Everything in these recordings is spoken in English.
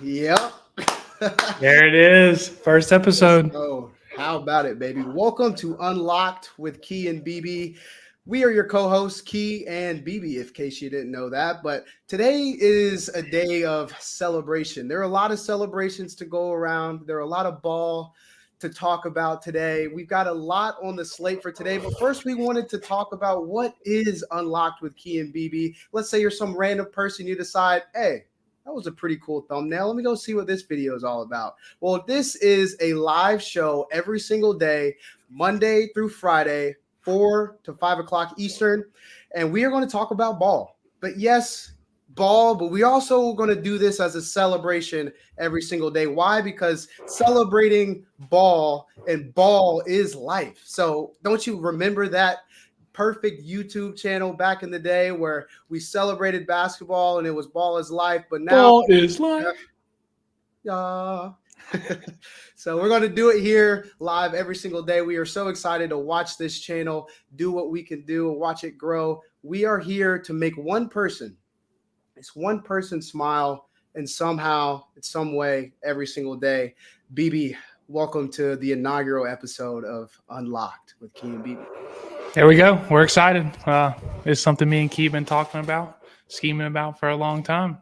Yep. There it is. First episode. Oh, how about it, baby? Welcome to Unlocked with Key and BB. We are your co-hosts, Key and BB, in case you didn't know that. But today is a day of celebration. There are a lot of celebrations to go around. There are a lot of ball to talk about today. We've got a lot on the slate for today. But first, we wanted to talk about what is Unlocked with Key and BB. Let's say you're some random person. You decide, hey, that was a pretty cool thumbnail. Let me go see what this video is all about. Well, this is a live show every single day, Monday through Friday, 4 to 5 o'clock Eastern. And we are going to talk about ball. But yes, ball, but we also going to do this as a celebration every single day. Why? Because celebrating ball and ball is life. So don't you remember that perfect YouTube channel back in the day where we celebrated basketball and it was ball is life, but now Ball is life. Yeah. So we're going to do it here live every single day. We are so excited to watch this channel, do what we can do and watch it grow. We are here to make one person smile and somehow, in some way, every single day. BB, welcome to the inaugural episode of Unlocked with Key and BB. There we go. We're excited. It's something me and Key been talking about, scheming about for a long time.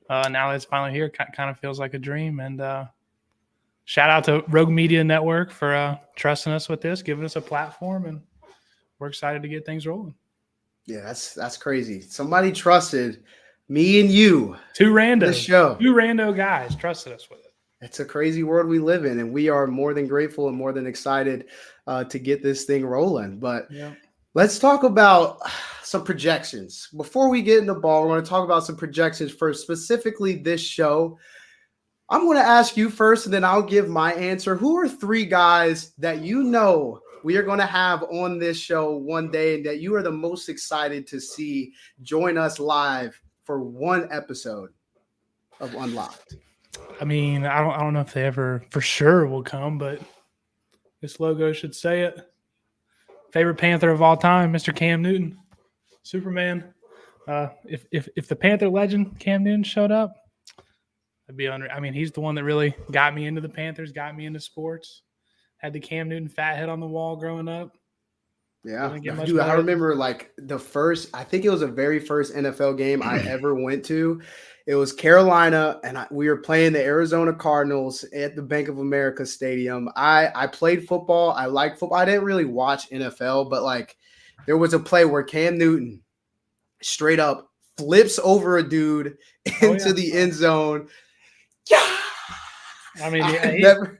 Now that it's finally here, kind of feels like a dream. And shout out to Rogue Media Network for trusting us with this, giving us a platform, and we're excited to get things rolling. Yeah, that's crazy. Somebody trusted me and you. Two rando. The show. Two rando guys trusted us with it. It's a crazy world we live in, and we are more than grateful and more than excited to get this thing rolling. But let's talk about some projections. Before we get into ball, we're going to talk about some projections for specifically this show. I'm going to ask you first, and then I'll give my answer. Who are three guys that you know we are going to have on this show one day and that you are the most excited to see join us live for one episode of Unlocked? I mean, I don't know if they ever for sure will come, but this logo should say it. Favorite Panther of all time, Mr. Cam Newton, Superman. If the Panther legend Cam Newton showed up, that'd be unreal. I mean, he's the one that really got me into the Panthers, got me into sports. Had the Cam Newton fat head on the wall growing up. Yeah, dude, I remember like I think it was the very first NFL game I ever went to. It was Carolina, and we were playing the Arizona Cardinals at the Bank of America Stadium. I played football. I liked football. I didn't really watch NFL, but like there was a play where Cam Newton straight up flips over a dude into the end zone. Yeah. I mean, I've never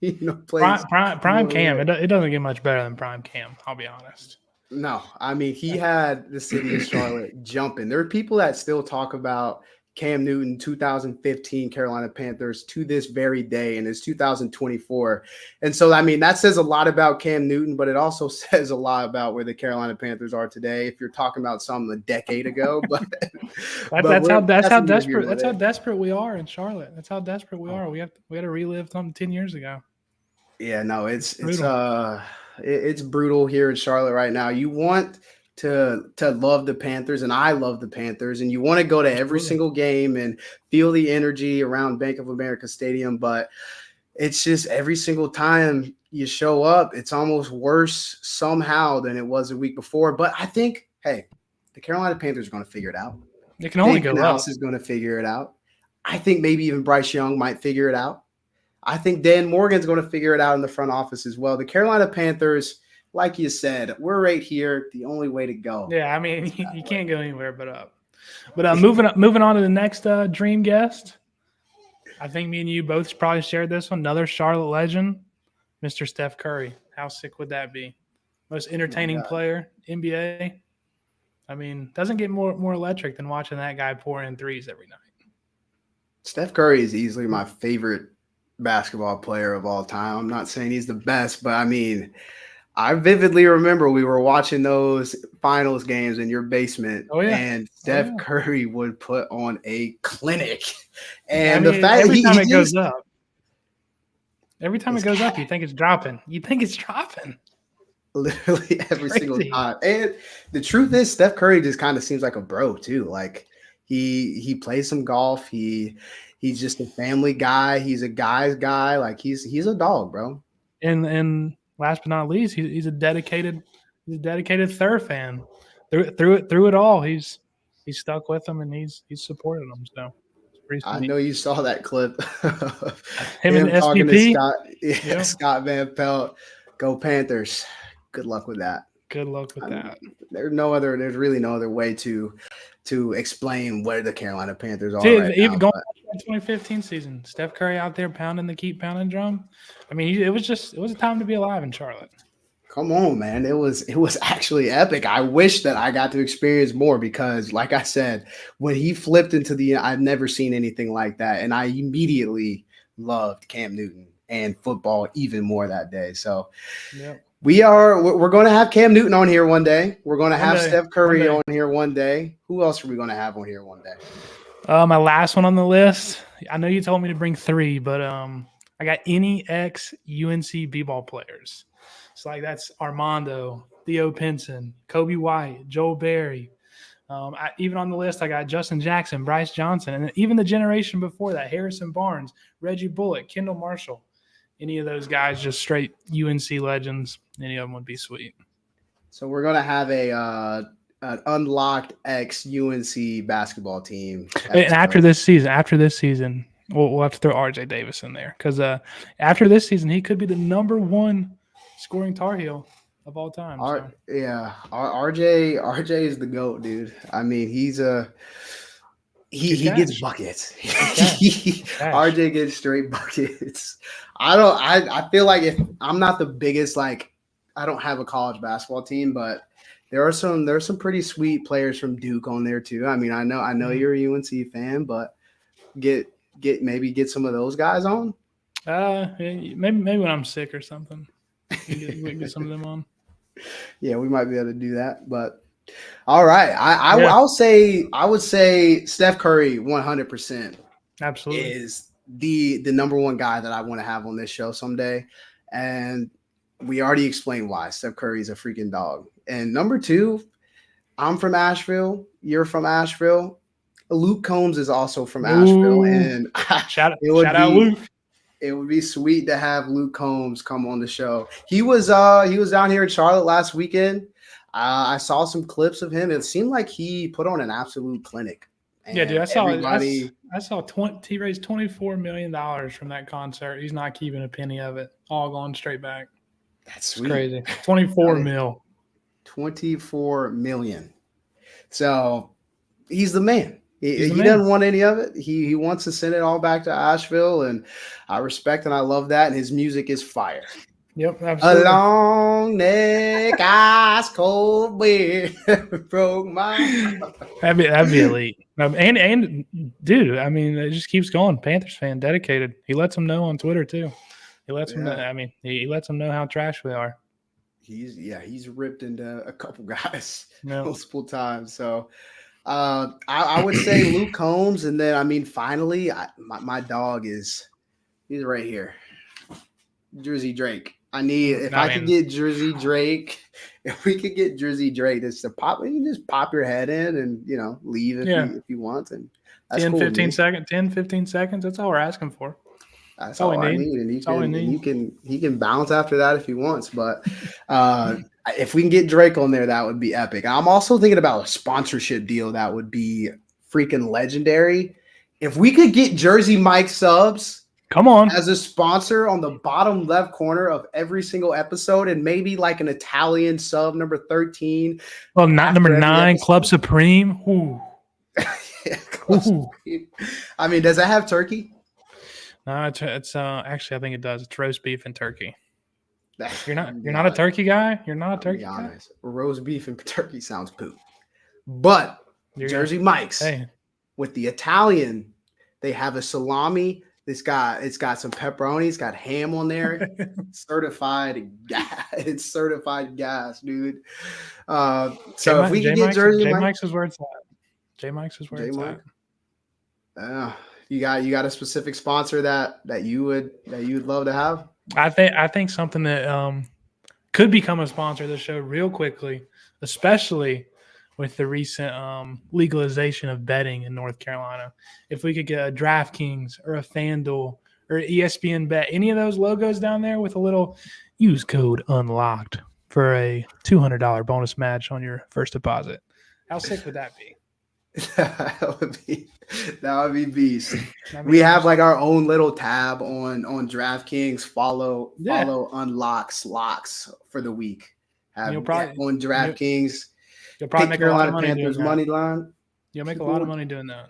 seen prime Cam. It doesn't get much better than prime Cam. I'll be honest. No, I mean, he had the city of Charlotte jumping. There are people that still talk about Cam Newton, 2015 Carolina Panthers to this very day, and it's 2024. And so, I mean, that says a lot about Cam Newton, but it also says a lot about where the Carolina Panthers are today. If you're talking about something a decade ago, but that's how desperate we are in Charlotte. That's how desperate we are. We had to relive something 10 years ago. Yeah, no, it's brutal here in Charlotte right now. You want to love the Panthers, and I love the Panthers, and you want to go to every single game and feel the energy around Bank of America Stadium, but it's just every single time you show up, it's almost worse somehow than it was a week before. But I think, hey, the Carolina Panthers are going to figure it out. It can only go up. House is going to figure it out. I think maybe even Bryce Young might figure it out. I think Dan Morgan's going to figure it out in the front office as well. The Carolina Panthers, like you said, we're right here. The only way to go. Yeah, I mean, you can't go anywhere but up. But moving on to the next dream guest. I think me and you both probably shared this one. Another Charlotte legend, Mr. Steph Curry. How sick would that be? Most entertaining player, NBA. I mean, doesn't get more electric than watching that guy pour in threes every night. Steph Curry is easily my favorite basketball player of all time. I'm not saying he's the best, but I mean – I vividly remember we were watching those finals games in your basement, and Steph Curry would put on a clinic. And the fact every time it goes up, you think it's dropping. Literally every single time. And the truth is, Steph Curry just kind of seems like a bro too. Like he plays some golf. He He's just a family guy. He's a guy's guy. Like he's a dog, bro. And last but not least, he's a dedicated Thur fan. Through it all, he's stuck with them and he's supported them. So it's pretty I sweet. know you saw that clip. Him and talking SPP? to Scott, Yeah. Scott Van Pelt. Go Panthers. Good luck with that. Good luck with that. There's really no other way to explain where the Carolina Panthers are See, right even now. going back to the 2015 season, Steph Curry out there keep pounding drum. I mean, it was a time to be alive in Charlotte. Come on, man. It was actually epic. I wish that I got to experience more because, like I said, when he flipped into I've never seen anything like that. And I immediately loved Cam Newton and football even more that day. So we're going to have Cam Newton on here one day. We're going to have Steph Curry on here one day. Who else are we going to have on here one day? My last one on the list. I know you told me to bring 3, but I got any ex-UNC b-ball players. So that's Armando, Theo Pinson, Kobe White, Joel Berry. Even on the list, I got Justin Jackson, Bryce Johnson, and even the generation before that, Harrison Barnes, Reggie Bullock, Kendall Marshall. Any of those guys, just straight UNC legends. Any of them would be sweet. So we're going to have an unlocked ex-UNC basketball team. And after this season, we'll have to throw RJ Davis in there because after this season, he could be the number 1 scoring Tar Heel of all time. RJ is the GOAT, dude. I mean, he gets buckets. RJ gets straight buckets. I feel like if I'm not the biggest, like, I don't have a college basketball team, but there's some pretty sweet players from Duke on there too. I mean, I know you're a UNC fan, but get some of those guys on. Maybe when I'm sick or something. We can get some of them on. Yeah, we might be able to do that. But all right, I would say Steph Curry 100% absolutely is the number 1 guy that I want to have on this show someday. And we already explained why. Steph Curry is a freaking dog. And number 2, I'm from Asheville. You're from Asheville. Luke Combs is also from Asheville. And shout out Luke. It would be sweet to have Luke Combs come on the show. He was down here in Charlotte last weekend. I saw some clips of him. It seemed like he put on an absolute clinic. And yeah, dude, I saw he raised $24 million from that concert. He's not keeping a penny of it. All going straight back. That's sweet. Crazy. 24 mil. 24 million. So he's the man. He doesn't want any of it. He wants to send it all back to Asheville, and I respect and I love that. And his music is fire. Yep, absolutely. A long neck, ice cold beer broke my heart. That'd be elite. And dude, I mean, it just keeps going. Panthers fan, dedicated. He lets them know on Twitter too. He lets them know. I mean, he lets them know how trash we are. He's ripped into a couple guys multiple times. So I would say Luke Combs, and then I mean, finally, my dog he's right here, Jersey Drake. I could get Jersey Drake. If we could get Jersey Drake, it's to pop. You can just pop your head in and leave if you want. And that's 10, cool 15 seconds. 10, 15 seconds. That's all we're asking for. That's all I need. And he can bounce after that if he wants. But if we can get Drake on there, that would be epic. I'm also thinking about a sponsorship deal that would be freaking legendary. If we could get Jersey Mike subs. Come on. As a sponsor on the bottom left corner of every single episode, and maybe like an Italian sub number 13. Well, not number 9, Club Supreme. Ooh. Yeah, Club Supreme. I mean, does that have turkey? No, it's actually I think it does. It's roast beef and turkey. You're not a turkey guy? You're not a turkey guy? Honest. Roast beef and turkey sounds poop. But Jersey Mike's with the Italian, they have a salami. It's got some pepperoni. It's got ham on there. Certified gas. It's certified gas, dude. So if we can get Jersey Mike's is where it's at. J Mike's is where it's at. You got a specific sponsor that you would love to have? I think something that could become a sponsor of the show real quickly, especially with the recent legalization of betting in North Carolina. If we could get a DraftKings or a FanDuel or ESPN Bet, any of those logos down there with a little use code UNLOCKED for a $200 bonus match on your first deposit. How sick would that be? that would be beast. We have like our own little tab on DraftKings. Follow unlocks locks for the week. You'll probably on DraftKings. You'll probably make Carolina a lot of money Panthers doing that. money line. You'll make a lot of money doing that.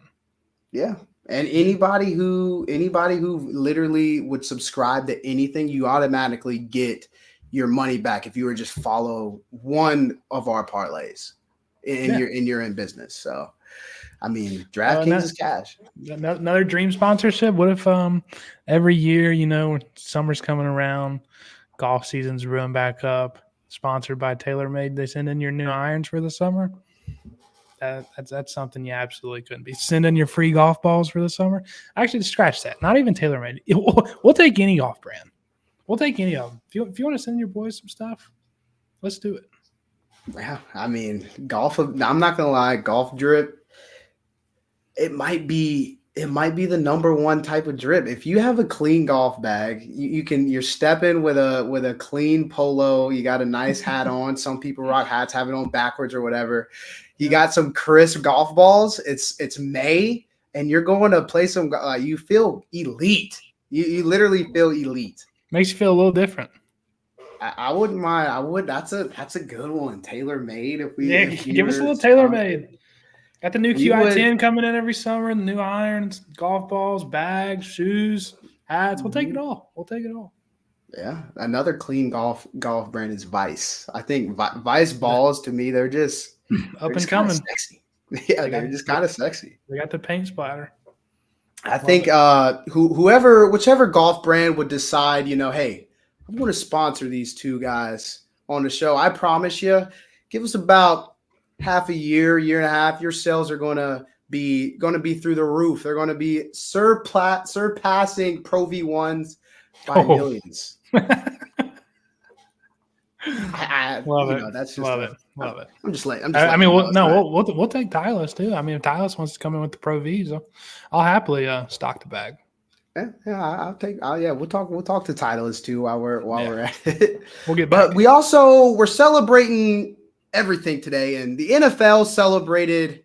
Yeah. And anybody who literally would subscribe to anything, you automatically get your money back if you were just follow one of our parlays and you're in business. So I mean, DraftKings is cash. Another dream sponsorship. What if every year, summer's coming around, golf season's rolling back up, sponsored by TaylorMade, they send in your new irons for the summer? That's something you absolutely couldn't be. Send in your free golf balls for the summer. Actually, scratch that. Not even TaylorMade. We'll take any golf brand. We'll take any of them. If you want to send your boys some stuff, let's do it. Yeah, I mean, golf. I'm not gonna lie, golf drip. It might be the number one type of drip. If you have a clean golf bag, you're stepping with a clean polo. You got a nice hat on. Some people rock hats, have it on backwards or whatever. You got some crisp golf balls. It's May, and you're going to play some. You feel elite. You literally feel elite. Makes you feel a little different. I wouldn't mind. I would. That's a good one. TaylorMade. Give us a little TaylorMade. Got the new QI10 coming in every summer. The new irons, golf balls, bags, shoes, hats. We'll take it all. Yeah, another clean golf brand is Vice. I think Vice balls to me, they're just and coming. Sexy. Yeah, they're just kind of sexy. They got the paint splatter. I think whichever golf brand would decide, hey, I'm going to sponsor these two guys on the show. I promise you, give us about half a year and a half, your sales are going to be through the roof. They're going to be surpassing Pro V1s by millions. I love it. That's just love it. I'm just letting. We'll take Titleist too. I mean, if Titleist wants to come in with the Pro Vs, I'll happily stock the bag. Yeah, we'll talk to Titleist too while we're at it. We'll get back. But we're celebrating everything today, and the NFL celebrated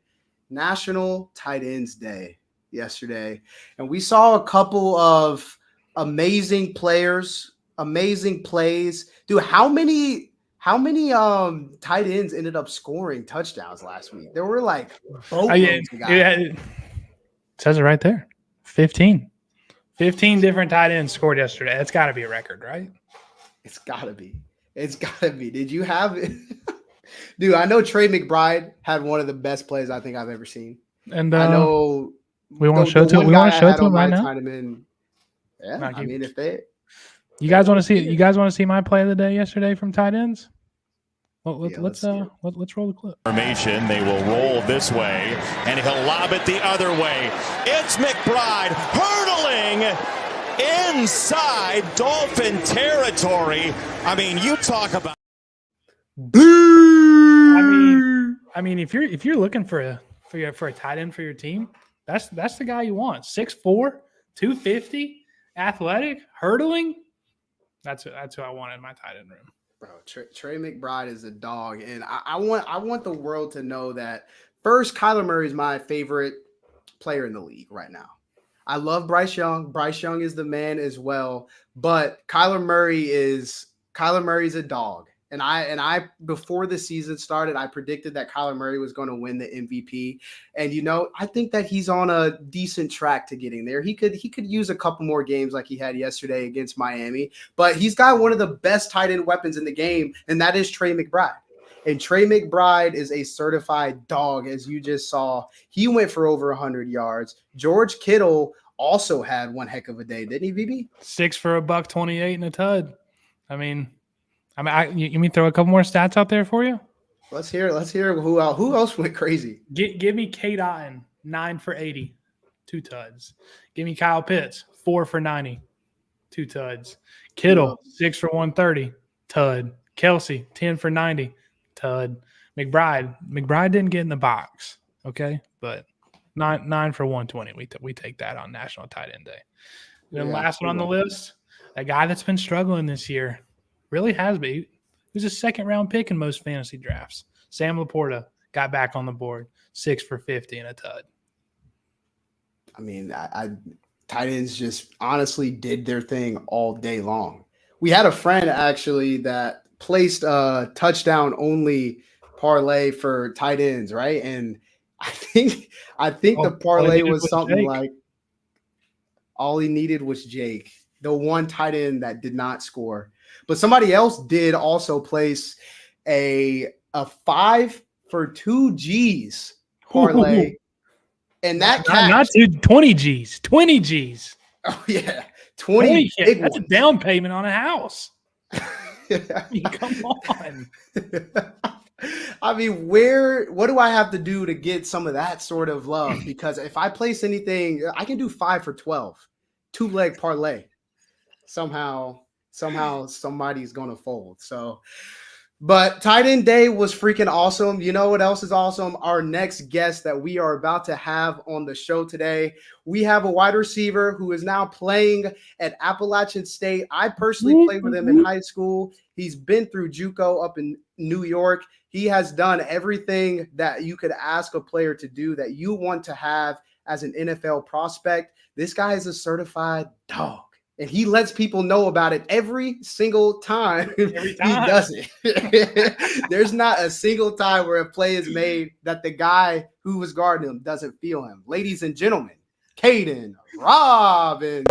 National Tight Ends Day yesterday, and we saw a couple of amazing players, amazing plays. Dude, how many tight ends ended up scoring touchdowns last week? There were like it says it right there. 15 different tight ends scored yesterday. That's got to be a record, right? It's got to be. Did you have it? Dude, I know Trey McBride had one of the best plays I think I've ever seen. And I know we want to show it to him. We want to show it to him right now. Yeah, I mean, if they you guys want to see my play of the day yesterday from tight ends? Well, let's roll the clip. Formation, they will roll this way, and he'll lob it the other way. It's McBride hurtling inside Dolphin territory. I mean, you talk about. I mean, if you're looking for a tight end for your team, that's the guy you want. 6'4", 250, athletic, hurdling. That's who I want in my tight end room. Bro, Trey McBride is a dog, and I want the world to know that first, Kyler Murray is my favorite player in the league right now. I love Bryce Young. Bryce Young is the man as well, but Kyler Murray is a dog. And I before the season started, I predicted that Kyler Murray was going to win the MVP. And I think that he's on a decent track to getting there. He could use a couple more games like he had yesterday against Miami, but he's got one of the best tight end weapons in the game, and that is Trey McBride. And Trey McBride is a certified dog, as you just saw. He went for over 100 yards. George Kittle also had one heck of a day, didn't he, BB? 6 for $128 and a tud. I mean, you mean throw a couple more stats out there for you? Let's hear who else went crazy. Give me Kate Otten, 9 for 80, 2 tuds. Give me Kyle Pitts, 4 for 90, 2 tuds. Kittle, 6 for 130, tud. Kelsey, 10 for 90, tud. McBride didn't get in the box, okay, but nine for 120. We take that on National Tight End Day. And then last one on the list, a guy that's been struggling this year, really has been. He was a second-round pick in most fantasy drafts. Sam Laporta got back on the board, 6 for 50 and a tud. I mean, tight ends just honestly did their thing all day long. We had a friend actually that placed a touchdown only parlay for tight ends, right? And I think the parlay was something Jake. like all he needed was Jake, the one tight end that did not score. But somebody else did also place a 5 for 2 G's parlay. Ooh. And that not 20 G's, 20 G's. Oh yeah, 20. That's a down payment on a house. I mean, come on. I mean, what do I have to do to get some of that sort of love? Because if I place anything, I can do 5 for 12, 2-leg parlay. Somehow somebody's gonna fold. So, but tight end day was freaking awesome. You know what else is awesome? Our next guest that we are about to have on the show today. We have a wide receiver who is now playing at Appalachian State. I personally played with him in high school. He's been through JUCO up in New York. He has done everything that you could ask a player to do that you want to have as an NFL prospect. This guy is a certified dog. And he lets people know about it every single time he does it. There's not a single time where a play is made that the guy who was guarding him doesn't feel him. Ladies and gentlemen, Caden Robin.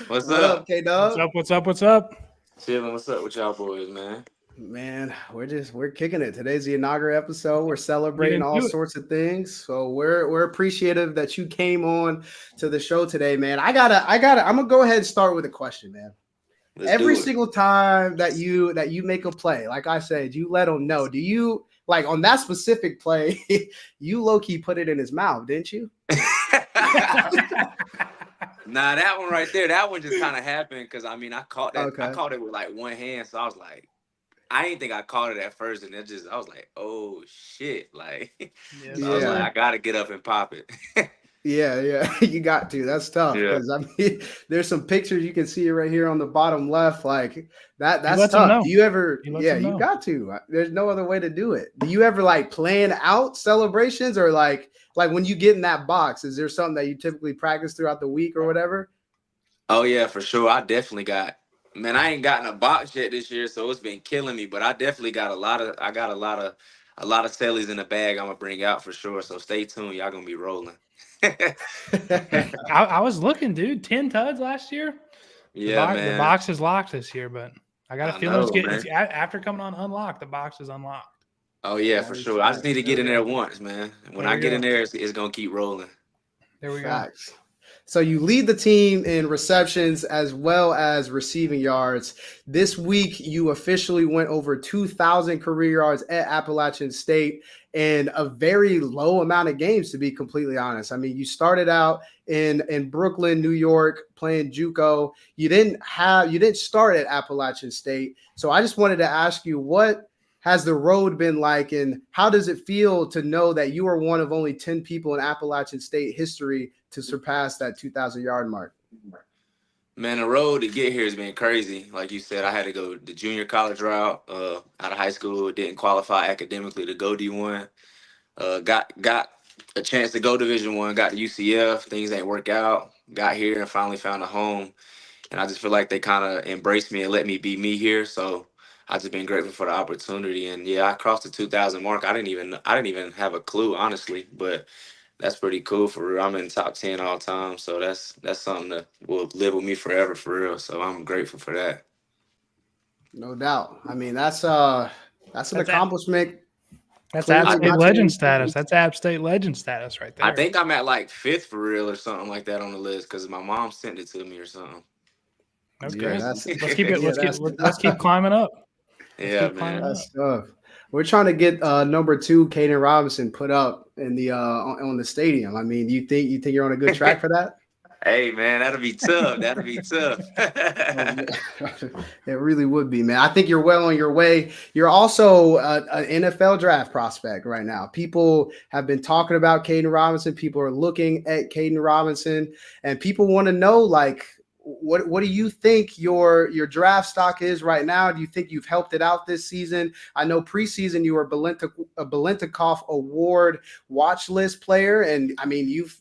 What's up, K-Dub? What's up? Chilling. What's up with y'all boys, man? Man, we're kicking it. Today's the inaugural episode. We're celebrating all sorts of things. So we're appreciative that you came on to the show today, man. I'm gonna go ahead and start with a question, man. Every single time that you make a play, like I said, you let them know. Do you, like, on that specific play, you low-key put it in his mouth, didn't you? Nah, that one right there, that one just kind of happened because I mean I caught that. Okay. I caught it with like one hand, so I was like, I didn't think I caught it at first, and I was like, oh shit, like, I was like, I gotta get up and pop it. Yeah, you got to. That's tough because I mean, there's some pictures you can see right here on the bottom left, like that's tough. Do you ever? You got to. There's no other way to do it. Do you ever like plan out celebrations or like when you get in that box? Is there something that you typically practice throughout the week or whatever? Oh yeah, for sure. I definitely got. Man, I ain't gotten a box yet this year, so it's been killing me. But I definitely got a lot of cellies in the bag. I'm gonna bring out for sure. So stay tuned. Y'all gonna be rolling. I was looking, dude. 10 tuds last year. Yeah, man. The box is locked this year, but I got a feeling it's after coming on Unlocked, the box is unlocked. Oh yeah, for sure. I just need to get in there once, man. When I get in there, it's gonna keep rolling. There we go. So you lead the team in receptions as well as receiving yards. This week, you officially went over 2,000 career yards at Appalachian State and a very low amount of games, to be completely honest. I mean, you started out in Brooklyn, New York, playing JUCO. You didn't start at Appalachian State. So I just wanted to ask you, what has the road been like, and how does it feel to know that you are one of only 10 people in Appalachian State history to surpass that 2,000-yard mark? Man, the road to get here has been crazy. Like you said, I had to go the junior college route out of high school. Didn't qualify academically to go D1. Got a chance to go Division I. Got to UCF. Things ain't work out. Got here and finally found a home. And I just feel like they kind of embraced me and let me be me here. So I just been grateful for the opportunity. And yeah, I crossed the 2,000 mark. I didn't even have a clue, honestly, but that's pretty cool for real. I'm in top 10 all time, so that's something that will live with me forever for real. So I'm grateful for that. No doubt. I mean, that's an That's accomplishment. That's Clearly App I State not legend too status. easy. That's App State legend status right I there. think I'm at like fifth for real or something like that on the list because my mom sent it to me or something. That's Yeah, great. that's Let's keep it. yeah, Let's keep climbing up. Let's Yeah, keep climbing man. up. that's tough. We're trying to get number 2, Caden Robinson, put up in the on the stadium. I mean, you think you're on a good track for that? Hey, man, that'll be tough. That'll be tough. Oh, man. It really would be, man. I think you're well on your way. You're also an NFL draft prospect right now. People have been talking about Caden Robinson. People are looking at Caden Robinson, and people want to know, like, what do you think your draft stock is right now? Do you think you've helped it out this season? I know preseason you were a Belentikov Award watch list player, and I mean you've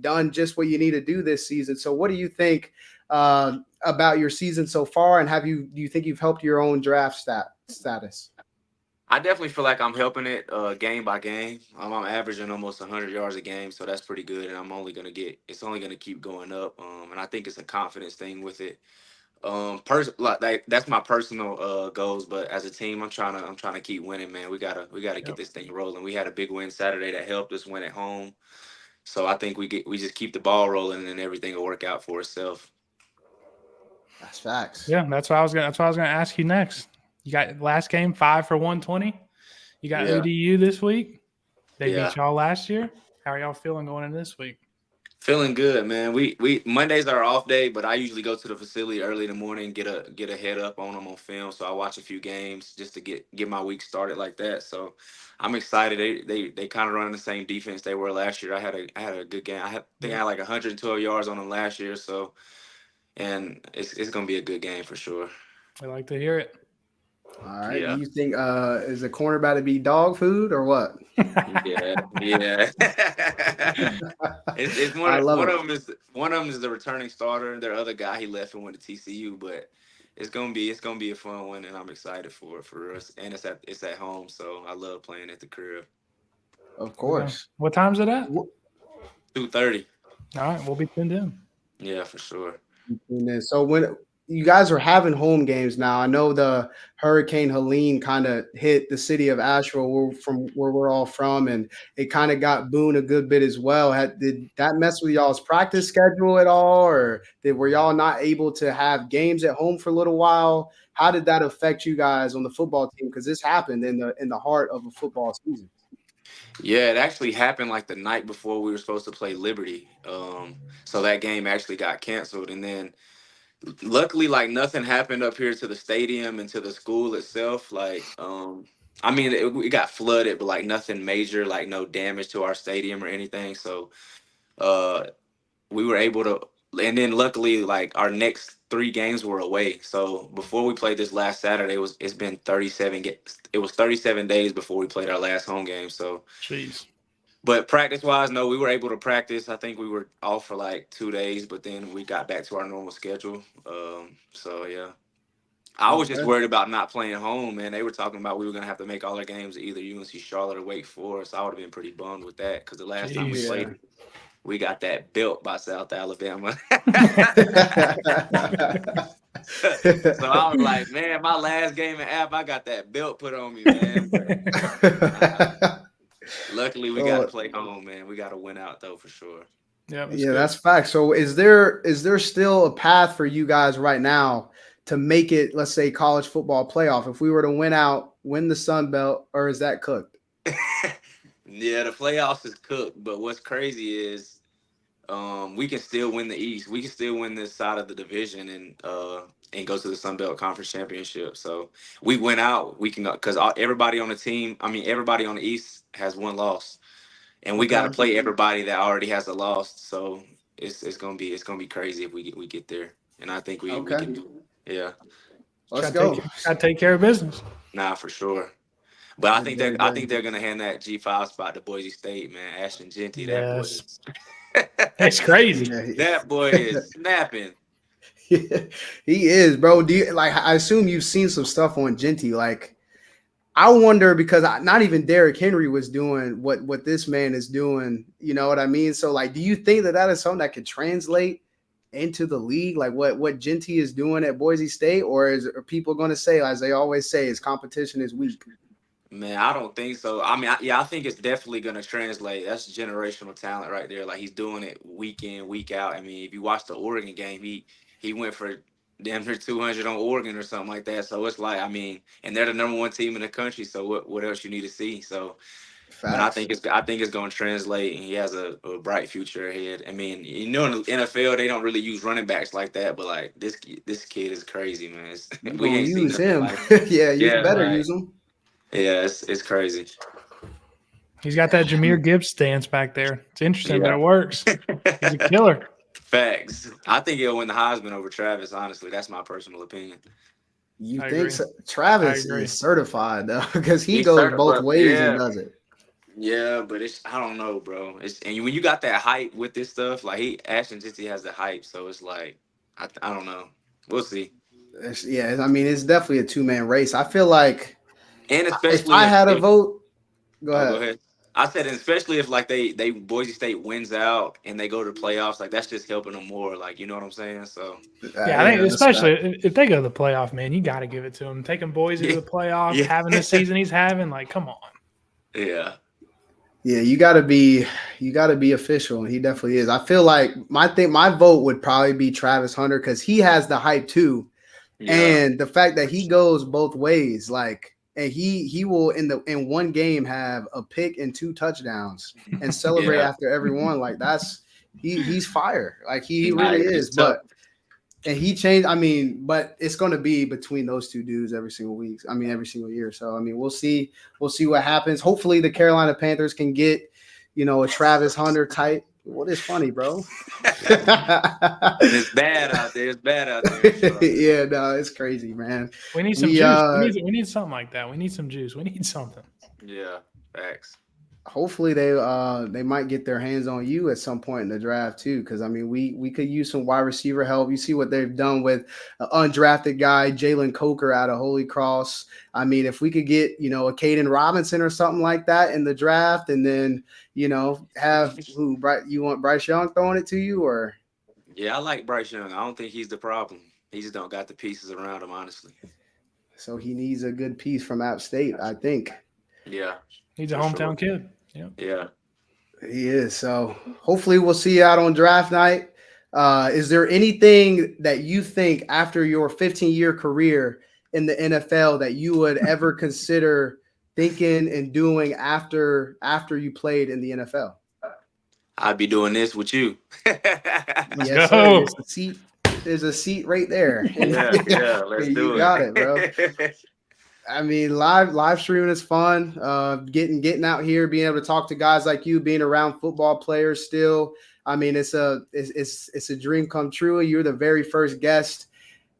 done just what you need to do this season. So what do you think about your season so far, and do you think you've helped your own draft status? I definitely feel like I'm helping it game by game. I'm averaging almost 100 yards a game, so that's pretty good. And it's only gonna keep going up. And I think it's a confidence thing with it. Like that's my personal goals, but as a team, I'm trying to keep winning, man. We gotta get Yep. this thing rolling. We had a big win Saturday that helped us win at home, so I think we just keep the ball rolling, and then everything will work out for itself. That's facts. Yeah, that's what I was gonna ask you next. You got last game 5 for 120. You got Yeah, ODU this week. They yeah. beat y'all last year. How are y'all feeling going into this week? Feeling good, man. We Mondays are our off day, but I usually go to the facility early in the morning, get a head up on them on film. So I watch a few games just to get my week started like that. So I'm excited. They kind of run the same defense they were last year. I had a good game. I had like 112 yards on them last year. So and it's gonna be a good game for sure. We like to hear it. All right. Do Yeah. you think is the corner about to be dog food or what? Yeah, yeah. It's I love one it. of them is the returning starter. Their other guy he left and went to TCU, but it's gonna be a fun one, and I'm excited for us. And it's at home, so I love playing at the crib. Of course. What time's it at? 2:30. All right, we'll be tuned in. Yeah, for sure. And then, so when you guys are having home games now, I know the Hurricane Helene kind of hit the city of Asheville, from where we're all from, and it kind of got Boone a good bit as well. Did that mess with y'all's practice schedule at all, or were y'all not able to have games at home for a little while? How did that affect you guys on the football team? Because this happened in the heart of a football season. Yeah, it actually happened like the night before we were supposed to play Liberty. So that game actually got canceled, and then luckily like nothing happened up here to the stadium and to the school itself. Like I mean it got flooded, but like nothing major, like no damage to our stadium or anything. So uh we were able to, and then luckily like our next 3 games were away. So before we played this last Saturday, it was 37 days before we played our last home game. So Jeez. but practice wise, no, we were able to practice. I think we were off for like 2 days, but then we got back to our normal schedule. So yeah, I was just Okay. worried about not playing home, man. They were talking about we were gonna have to make all our games at either UNC Charlotte or Wake Forest. I would have been pretty bummed with that because the last time we Jeez. played, we got that built by South Alabama. So I was like, man, my last game in App, I got that belt put on me, man. But luckily, we got to play home, man. We got to win out though for sure. Yeah, That's fact. So is there still a path for you guys right now to make it, let's say, college football playoff? If we were to win the Sun Belt, or is that cooked? Yeah, the playoffs is cooked. But what's crazy is we can still win the East. We can still win this side of the division and go to the Sun Belt Conference Championship. So we went out. We can, because everybody on the team, I mean, everybody on the East has one loss, and we got to play everybody that already has a loss. So it's gonna be crazy if we get there. And I think we can do it. Yeah. Let's go. Gotta take care of business. Nah, for sure. But I think they're gonna hand that G5 spot to Boise State, man. Ashton Genty, that boy. Yes. It's crazy. That boy is snapping. He is, bro. Do you like? I assume you've seen some stuff on Genty. Like, I wonder because not even Derrick Henry was doing what this man is doing. You know what I mean? So, like, do you think that is something that could translate into the league? Like what Genty is doing at Boise State, or are people going to say, as they always say, his competition is weak? Man, I don't think so. I mean, I think it's definitely going to translate. That's generational talent right there. Like, he's doing it week in, week out. I mean, if you watch the Oregon game, he went for damn near 200 on Oregon or something like that. So it's like, I mean, and they're the number one team in the country. So what else you need to see? So, man, Facts. I think it's going to translate, and he has a bright future ahead. I mean, you know, in the NFL they don't really use running backs like that, but like this kid is crazy, man. You We gonna ain't seen use nothing him? like it. Yeah, you Yeah, better like use him. yeah, it's crazy. He's got that Jahmyr Gibbs stance back there. It's interesting, but Yeah. it works. He's a killer. Facts. I think he'll win the Heisman over Travis. Honestly, that's my personal opinion. You I think agree. so? Travis I agree. is certified though, because he He's goes certified, both ways yeah. and does it. Yeah, but I don't know, bro. And when you got that hype with this stuff, like Ashton Jitty has the hype, so it's like I don't know. We'll see. Yeah, I mean, it's definitely a two-man race. I feel like And if especially I had a if vote, go oh, go ahead. ahead. I said, and especially if like they Boise State wins out and they go to playoffs, like that's just helping them more. Like, you know what I'm saying? So Yeah, I think that's fact. especially if they go to the playoff, man, you got to give it to him. Taking Boise to the playoff, Yeah. having the season he's having, like, come on. yeah. Yeah, you got to be official, and he definitely is. I feel like my vote would probably be Travis Hunter because he has the hype too, Yeah. and the fact that he goes both ways, like, and he will in one game have a pick and 2 touchdowns and celebrate Yeah. after every one. Like he's fire, like he Nah, really it's is. tough. And he changed. I mean, but it's going to be between those two dudes every single week. I mean, every single year. So I mean, we'll see. We'll see what happens. Hopefully, the Carolina Panthers can get, a Travis Hunter type. What is funny, bro? It's bad out there. It's bad out there. So. Yeah, no, it's crazy, man. We need some juice. We need something like that. We need some juice. We need something. Yeah, facts. Hopefully they might get their hands on you at some point in the draft too, because I mean we could use some wide receiver help. You see what they've done with an undrafted guy, Jalen Coker out of Holy Cross. I mean, if we could get a Caden Robinson or something like that in the draft, and then have you want Bryce Young throwing it to you, or Yeah, I like Bryce Young. I don't think he's the problem. He just don't got the pieces around him, honestly. so he needs a good piece from App State, I think. Yeah. He's a hometown kid. Yeah. Yeah. He is. So hopefully we'll see you out on draft night. Is there anything that you think after your 15-year career in the NFL that you would ever consider thinking and doing after you played in the NFL? I'd be doing this with you. Yes, go. sir. There's a seat right there. Yeah, let's do it. You got it, bro. I mean, live streaming is fun. Getting out here, being able to talk to guys like you, being around football players still. I mean, it's a dream come true. You're the very first guest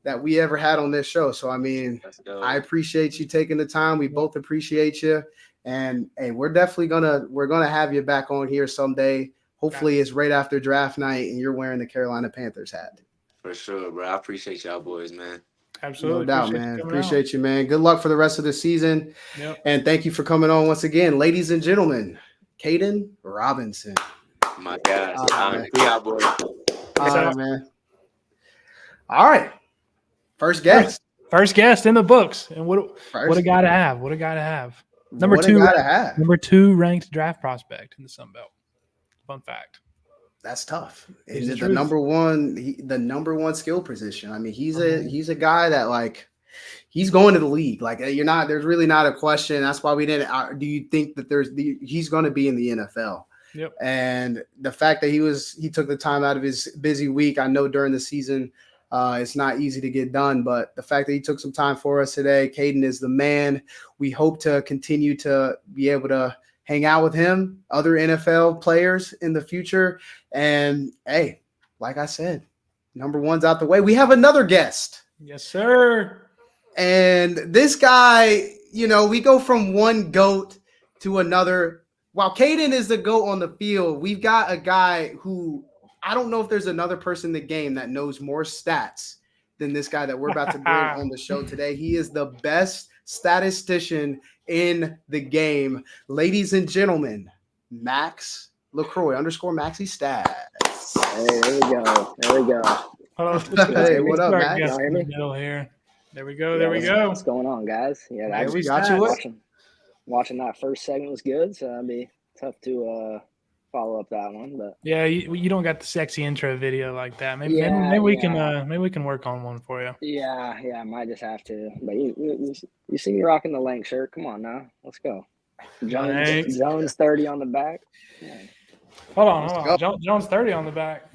that we ever had on this show. So I mean, I appreciate you taking the time. We both appreciate you. And hey, we're gonna have you back on here someday. Hopefully it's right after draft night and you're wearing the Carolina Panthers hat. For sure, bro. I appreciate y'all boys, man. Absolutely. No doubt, man. Appreciate you, man. Good luck for the rest of the season. Yep. And thank you for coming on once again. Ladies and gentlemen, Caden Robinson. My guys. Right. See y'all boys. All right, man. All right. First guest. First guest in the books. And what a guy to have. What a guy to have. Number two ranked draft prospect in the Sun Belt. Fun fact. That's tough. It's Is the it the number one skill position? I mean, he's a guy that like he's going to the league. Like there's really not a question. That's why we didn't. Do you think that he's going to be in the NFL? Yep. And the fact that he took the time out of his busy week. I know during the season, it's not easy to get done, but the fact that he took some time for us today, Caden is the man. We hope to continue to be able to hang out with him, other NFL players in the future. And hey, like I said, number one's out the way. We have another guest. Yes, sir. And this guy, we go from one GOAT to another. While Caden is the GOAT on the field, we've got a guy who I don't know if there's another person in the game that knows more stats than this guy that we're about to bring on the show today. He is the best statistician in the game. Ladies and gentlemen, Max LaCroix _ Maxi Stats. Hey, there we go. There we go. Hey, what up, Max? Y'all hear me? Middle here. There we go. There we go. What's going on, guys? Yeah, Max, we got you. Watching that first segment was good, so that'd be tough to follow up that one. But yeah, you don't got the sexy intro video like that. Maybe we can work on one for you. Yeah, I might just have to. But you see me rocking the Lank shirt. Come on now, let's go. Jones 30 on the back. Yeah. Hold on. Jones 30 on the back.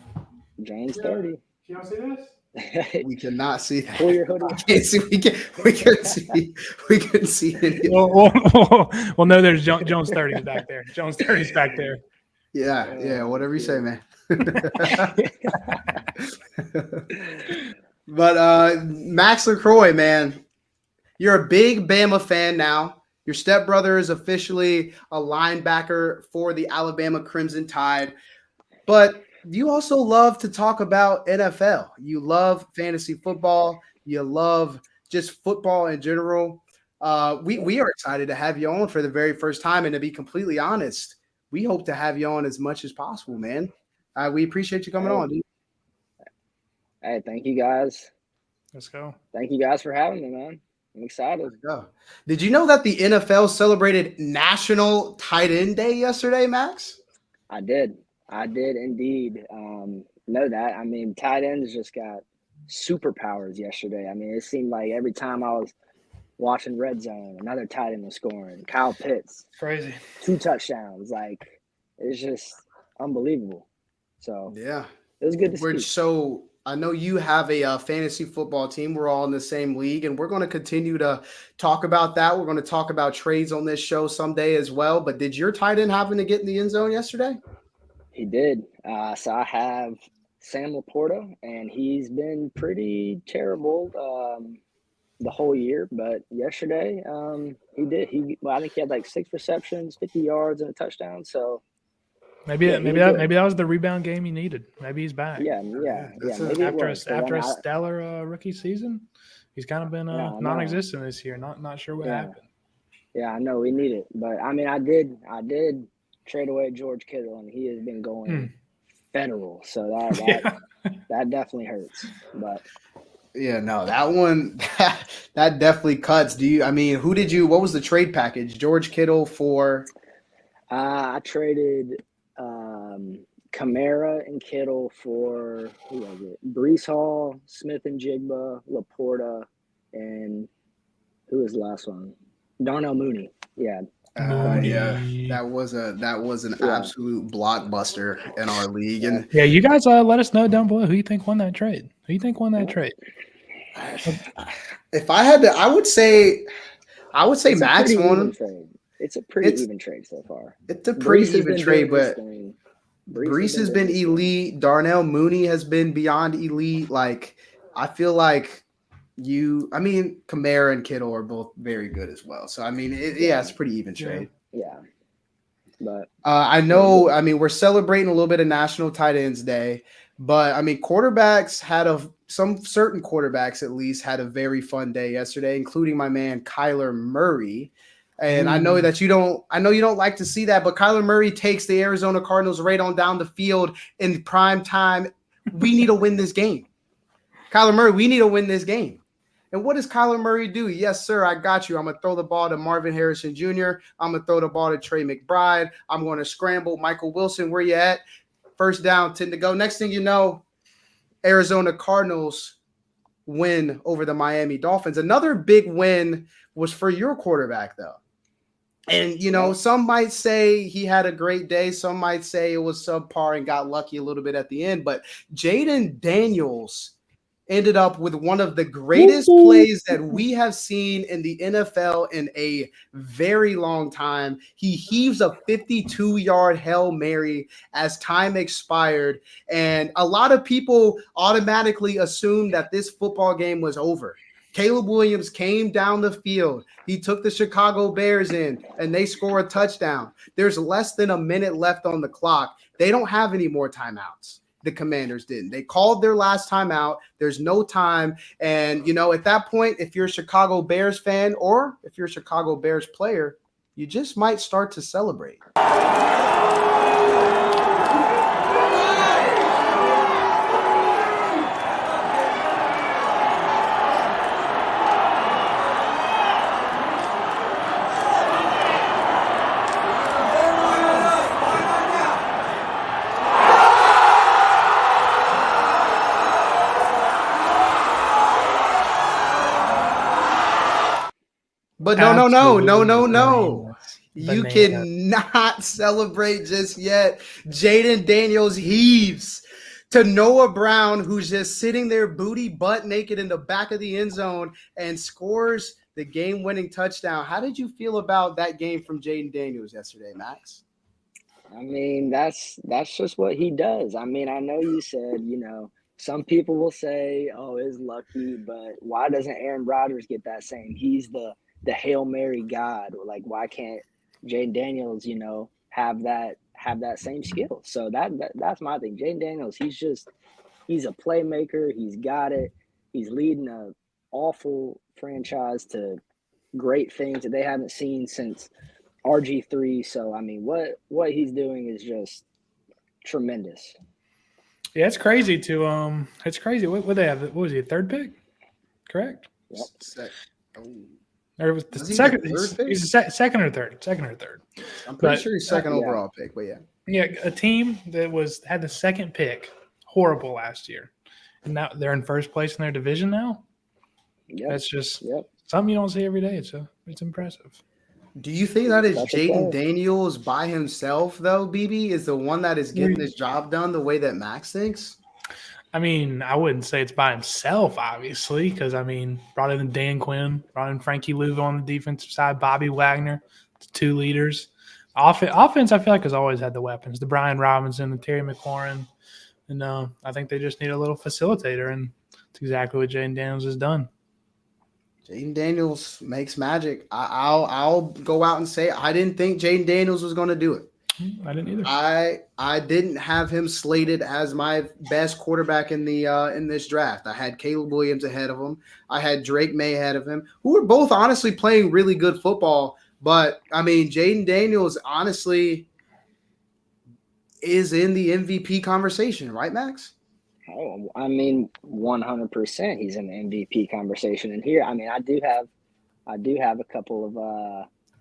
Jones 30. Can y'all see this? We cannot see that. Pull your hoodie. We can see it. Well, no, there's Jones 30 back there. Jones 30's back there. Yeah, whatever you say, man. But Max LaCroix, man, you're a big Bama fan now. Your stepbrother is officially a linebacker for the Alabama Crimson Tide. But you also love to talk about NFL. You love fantasy football. You love just football in general. We are excited to have you on for the very first time. And to be completely honest, we hope to have you on as much as possible, man. We appreciate you coming on, dude. Hey, thank you guys. Let's go. Thank you guys for having me, man. I'm excited. Let's go. Did you know that the NFL celebrated National Tight End Day yesterday, Max? I did indeed know that. I mean, tight ends just got superpowers yesterday. I mean, it seemed like every time I was watching Red Zone, another tight end was scoring. Kyle Pitts, crazy, 2 touchdowns. Like, it's just unbelievable. So yeah, it was good to see. So I know you have a fantasy football team. We're all in the same league, and we're going to continue to talk about that. We're going to talk about trades on this show someday as well. But did your tight end happen to get in the end zone yesterday? He did. So I have Sam Laporta, and he's been pretty terrible the whole year. But yesterday, he did. I think he had like 6 receptions, 50 yards, and a touchdown. So maybe that was the rebound game he needed. Maybe he's back. Yeah. Maybe after a stellar rookie season, he's kind of been non-existent this year. Not sure what happened. Yeah, I know we need it, but I mean, I did trade away George Kittle, and he has been going federal. So that definitely hurts. But yeah, no, that one that definitely cuts. What was the trade package? George Kittle for I traded Kamara and Kittle for who was it? Brees Hall, Smith and Jigba, Laporta, and who was the last one? Darnell Mooney. Yeah. That was an absolute blockbuster in our league. And you guys let us know down below who you think won that trade. If I had to, I would say Max won. It's a pretty even trade so far. It's a pretty even trade, but Brees has been elite. Darnell Mooney has been beyond elite. Like, I feel like Kamara and Kittle are both very good as well. So, it's a pretty even trade. Yeah. But I know, we're celebrating a little bit of National Tight Ends Day, but quarterbacks some certain quarterbacks at least had a very fun day yesterday, including my man Kyler Murray. And I know that you don't like to see that, but Kyler Murray takes the Arizona Cardinals right on down the field in prime time. We need to win this game. Kyler Murray, we need to win this game. And what does Kyler Murray do? Yes, sir, I got you. I'm going to throw the ball to Marvin Harrison Jr. I'm going to throw the ball to Trey McBride. I'm going to scramble. Michael Wilson, where you at? First down, 10 to go. Next thing you know, Arizona Cardinals win over the Miami Dolphins. Another big win was for your quarterback, though. And, some might say he had a great day. Some might say it was subpar and got lucky a little bit at the end. But Jaden Daniels ended up with one of the greatest plays that we have seen in the NFL in a very long time. He heaves a 52-yard Hail Mary as time expired. And a lot of people automatically assumed that this football game was over. Caleb Williams came down the field. He took the Chicago Bears in, and they score a touchdown. There's less than a minute left on the clock. They don't have any more timeouts. the Commanders didn't. They called their last time out. There's no time. And, at that point, if you're a Chicago Bears fan or if you're a Chicago Bears player, you just might start to celebrate. But no. You cannot celebrate just yet. Jaden Daniels heaves to Noah Brown, who's just sitting there booty butt naked in the back of the end zone and scores the game-winning touchdown. How did you feel about that game from Jaden Daniels yesterday, Max? I mean, that's just what he does. I mean, I know you said, some people will say, oh, it's lucky, but why doesn't Aaron Rodgers get that same? He's the Hail Mary God. Like, why can't Jaden Daniels, have that same skill? So that's my thing. Jaden Daniels, he's a playmaker. He's got it. He's leading a awful franchise to great things that they haven't seen since RG3. So I mean, what he's doing is just tremendous. Yeah, it's crazy to it's crazy. What they have? What was he? A third pick? Correct. Yep. Or it was the second. He's second or third. I'm pretty sure he's second overall pick, but yeah. Yeah, a team that had the second pick, horrible last year, and now they're in first place in their division now. Yep. That's just something you don't see every day. It's impressive. Do you think that is Jaden Daniels by himself, though, BB, is the one that is getting this job done the way that Max thinks? I mean, I wouldn't say it's by himself, obviously, because, brought in Dan Quinn, brought in Frankie Louva on the defensive side, Bobby Wagner, the two leaders. Offense, I feel like, has always had the weapons, the Brian Robinson, the Terry McLaurin. And I think they just need a little facilitator, and it's exactly what Jaden Daniels has done. Jaden Daniels makes magic. I'll go out and say I didn't think Jaden Daniels was going to do it. I didn't either. I didn't have him slated as my best quarterback in this draft. I had Caleb Williams ahead of him. I had Drake May ahead of him, who were both honestly playing really good football. But I mean, Jaden Daniels honestly is in the MVP conversation, right, Max? Oh, I mean, 100%. He's in the MVP conversation. And here, I mean, I do have a couple of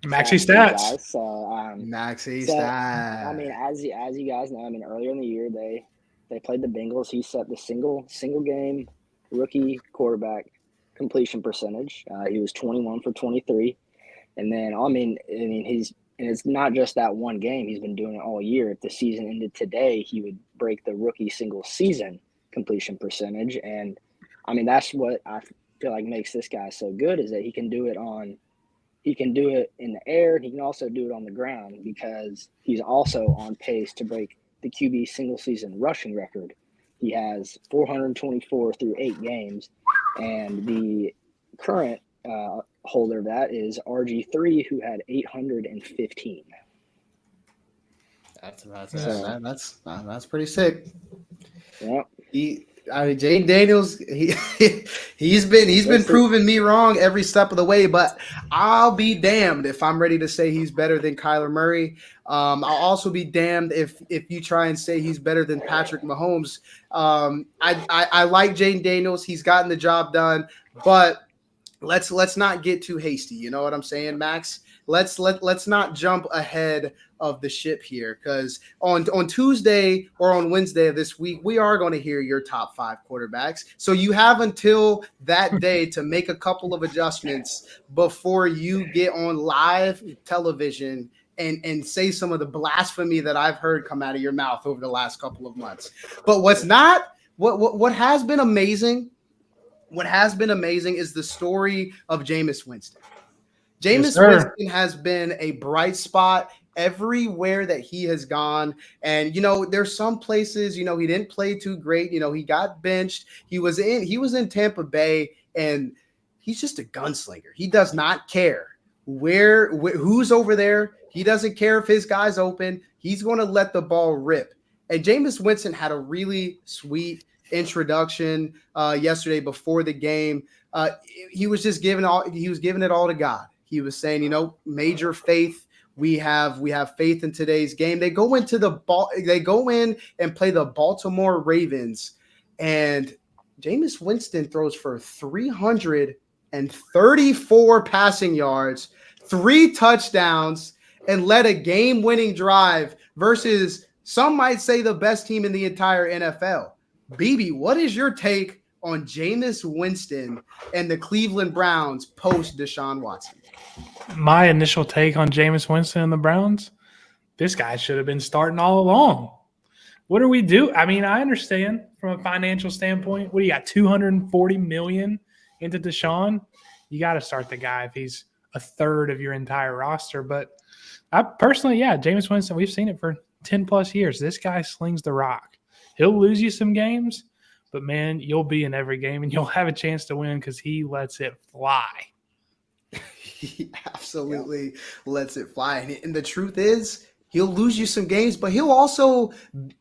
Maxi stats. Guys, so, stats. I mean, as you guys know, I mean, earlier in the year they played the Bengals. He set the single game rookie quarterback completion percentage. He was 21 for 23, and then and it's not just that one game. He's been doing it all year. If the season ended today, he would break the rookie single season completion percentage. And I mean, that's what I feel like makes this guy so good, is that he can do it in the air. He can also do it on the ground, because he's also on pace to break the QB single season rushing record. He has 424 through 8 games, and the current holder of that is RG3, who had 815. That's pretty sick. Yeah. Jaden Daniels, he's been proving me wrong every step of the way, but I'll be damned if I'm ready to say he's better than Kyler Murray. I'll also be damned if you try and say he's better than Patrick Mahomes. I like Jaden Daniels. He's gotten the job done, but let's not get too hasty. You know what I'm saying, Max? Let's not jump ahead of the ship here, because on Tuesday or on Wednesday of this week, we are going to hear your top 5 quarterbacks. So you have until that day to make a couple of adjustments before you get on live television and say some of the blasphemy that I've heard come out of your mouth over the last couple of months. But what has been amazing is the story of Jameis Winston. Jameis Winston has been a bright spot everywhere that he has gone. And, there's some places, he didn't play too great. He got benched. He was in Tampa Bay, and he's just a gunslinger. He does not care who's over there. He doesn't care if his guy's open. He's going to let the ball rip. And Jameis Winston had a really sweet introduction yesterday before the game. He was just giving it all to God. He was saying, you know, major faith. We have faith in today's game. They go in and play the Baltimore Ravens, and Jameis Winston throws for 334 passing yards, 3 touchdowns, and led a game-winning drive versus some might say the best team in the entire NFL. BB, what is your take on Jameis Winston and the Cleveland Browns post Deshaun Watson? My initial take on Jameis Winston and the Browns, this guy should have been starting all along. What do we do? I mean, I understand from a financial standpoint. What do you got, $240 million into Deshaun? You got to start the guy if he's a third of your entire roster. But I personally, Jameis Winston, we've seen it for 10-plus years. This guy slings the rock. He'll lose you some games, but, man, you'll be in every game, and you'll have a chance to win because he lets it fly. He absolutely lets it fly. And the truth is, he'll lose you some games, but he'll also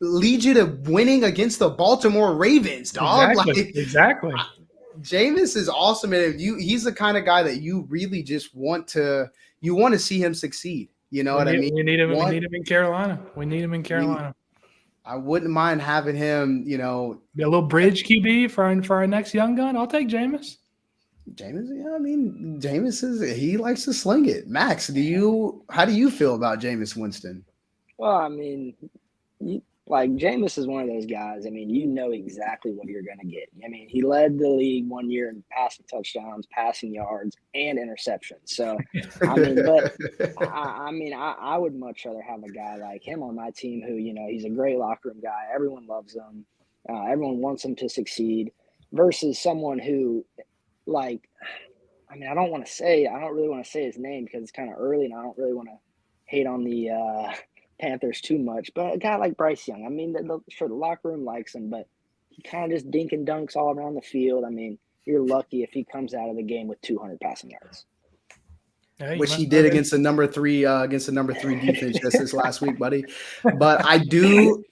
lead you to winning against the Baltimore Ravens, dog. Exactly. Jameis is awesome, and he's the kind of guy that you really just want to see him succeed. You know what I mean? We need him in Carolina. I wouldn't mind having him, you know. Be a little bridge QB for our next young gun. I'll take Jameis. Jameis he likes to sling it. Max, how do you feel about Jameis Winston? Well, I mean, Jameis is one of those guys. I mean, you know exactly what you're going to get. I mean, he led the league one year in passing touchdowns, passing yards, and interceptions. So, I would much rather have a guy like him on my team who, you know, he's a great locker room guy. Everyone loves him. Everyone wants him to succeed versus someone who, I don't really want to say his name because it's kind of early and I don't really want to hate on the Panthers too much, but a guy like Bryce Young, I mean, the locker room likes him, but he kind of just dink and dunks all around the field. I mean, you're lucky if he comes out of the game with 200 passing yards. Which he did against the number 3 defense just this last week, buddy. But I do